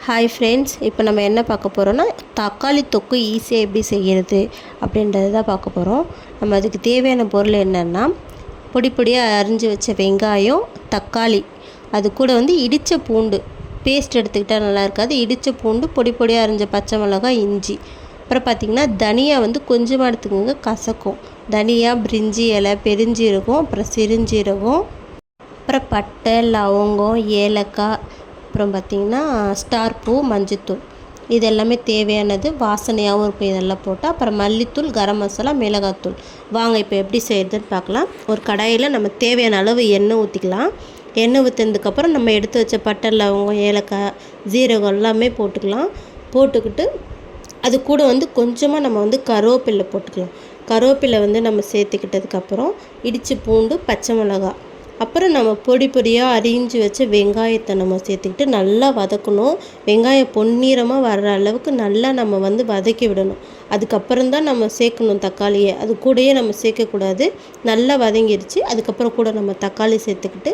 Hi friends, இப்போ நம்ம என்ன பார்க்க போகிறோன்னா தக்காளி தொக்கு ஈஸியாக எப்படி செய்கிறது அப்படின்றது தான் பார்க்க போகிறோம். நம்ம அதுக்கு தேவையான பொருள் என்னென்னா, பொடி பொடியாக அரிஞ்சு வச்ச வெங்காயம், தக்காளி, அது கூட இடித்த பூண்டு பேஸ்ட் எடுத்துக்கிட்டால் நல்லா இருக்காது. இடித்த பூண்டு, பொடி பொடியாக அரிஞ்ச பச்சை மிளகாய், இஞ்சி, அப்புறம் பார்த்திங்கன்னா தனியா கொஞ்சமாக எடுத்துக்கோங்க, கசக்கும். தனியா, பிரிஞ்சி இலை, பெருஞ்சீரகம், அப்புறம் சிறுஞ்சீரகம், அப்புறம் பட்டை, லவங்கம், ஏலக்காய், அப்புறம் பார்த்திங்கன்னா ஸ்டார் பூ, மஞ்சத்தூள், இது எல்லாமே தேவையானது. வாசனையாகவும் இருக்கும் இதெல்லாம் போட்டால். அப்புறம் மல்லித்தூள், கரம் மசாலா, மிளகாத்தூள். வாங்க இப்போ எப்படி செய்கிறதுன்னு பார்க்கலாம். ஒரு கடாயில் நம்ம தேவையான அளவு எண்ணெய் ஊற்றிக்கலாம். எண்ணெய் ஊற்றினதுக்கப்புறம் நம்ம எடுத்து வச்ச பட்டை, லவங்கம், ஏலக்காய், ஜீரகம் எல்லாமே போட்டுக்கலாம். போட்டுக்கிட்டு அது கூட கொஞ்சமாக நம்ம கருவேப்பிலை போட்டுக்கலாம். கருவேப்பிலை நம்ம சேர்த்துக்கிட்டதுக்கப்புறம் இடித்து பூண்டு, பச்சை மிளகாய், அப்புறம் நம்ம பொடி பொடியாக அரிஞ்சு வச்ச வெங்காயத்தை நம்ம சேர்த்துக்கிட்டு நல்லா வதக்கணும். வெங்காயம் பொன்னிறமாக வர்ற அளவுக்கு நல்லா நம்ம வதக்கி விடணும். அதுக்கப்புறம் தான் நம்ம சேர்க்கணும் தக்காளியை. அது கூடயே நம்ம சேர்க்கக்கூடாது. நல்லா வதங்கிடுச்சு. அதுக்கப்புறம் கூட நம்ம தக்காளி சேர்த்துக்கிட்டு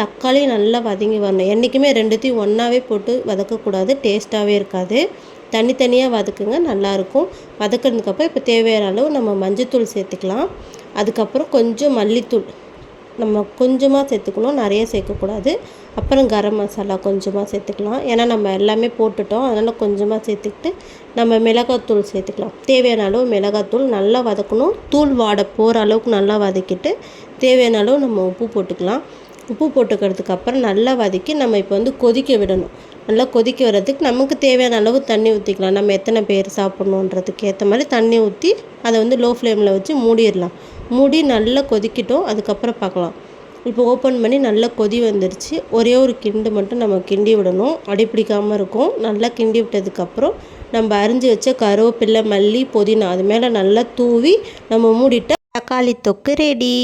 தக்காளி நல்லா வதங்கி வரணும். என்றைக்குமே ரெண்டுத்தையும் ஒன்றாவே போட்டு வதக்கக்கூடாது, டேஸ்ட்டாகவே இருக்காது. தனித்தனியாக வதக்குங்க, நல்லாயிருக்கும். வதக்கிறதுக்கப்புறம் இப்போ தேவையான அளவு நம்ம மஞ்சத்தூள் சேர்த்துக்கலாம். அதுக்கப்புறம் கொஞ்சம் மல்லித்தூள் நம்ம கொஞ்சமாக சேர்த்துக்கணும், நிறைய சேர்க்கக்கூடாது. அப்புறம் கரம் மசாலா கொஞ்சமாக சேர்த்துக்கலாம். ஏன்னா நம்ம எல்லாமே போட்டுட்டோம், அதனால் கொஞ்சமாக சேர்த்துக்கிட்டு நம்ம மிளகாத்தூள் சேர்த்துக்கலாம். தேவையான அளவு மிளகாத்தூள் நல்லா வதக்கணும். தூள் வாடை போகிற அளவுக்கு நல்லா வதக்கிட்டு தேவையான அளவு நம்ம உப்பு போட்டுக்கலாம். உப்பு போட்டுக்கிறதுக்கு அப்புறம் நல்லா வதக்கி நம்ம இப்போ கொதிக்க விடணும். நல்லா கொதிக்க வர்றதுக்கு நமக்கு தேவையான அளவு தண்ணி ஊற்றிக்கலாம். நம்ம எத்தனை பேர் சாப்பிட்ணுன்றதுக்கு ஏற்ற மாதிரி தண்ணி ஊற்றி அதை லோ ஃப்ளேமில் வச்சு மூடிடலாம். மூடி நல்லா கொதிக்கிட்டோம். அதுக்கப்புறம் பார்க்கலாம். இப்போ ஓப்பன் பண்ணி நல்லா கொதி வந்துடுச்சு. ஒரே ஒரு கிண்டு மட்டும் நம்ம கிண்டி விடணும், அடி பிடிக்காமல் இருக்கும். நல்லா கிண்டி விட்டதுக்கப்புறம் நம்ம அரிஞ்சு வச்ச கருவேப்பிலை, மல்லி, புதினா அது மேலே நல்லா தூவி நம்ம மூடிட்டால் தக்காளி தொக்கு ரெடி.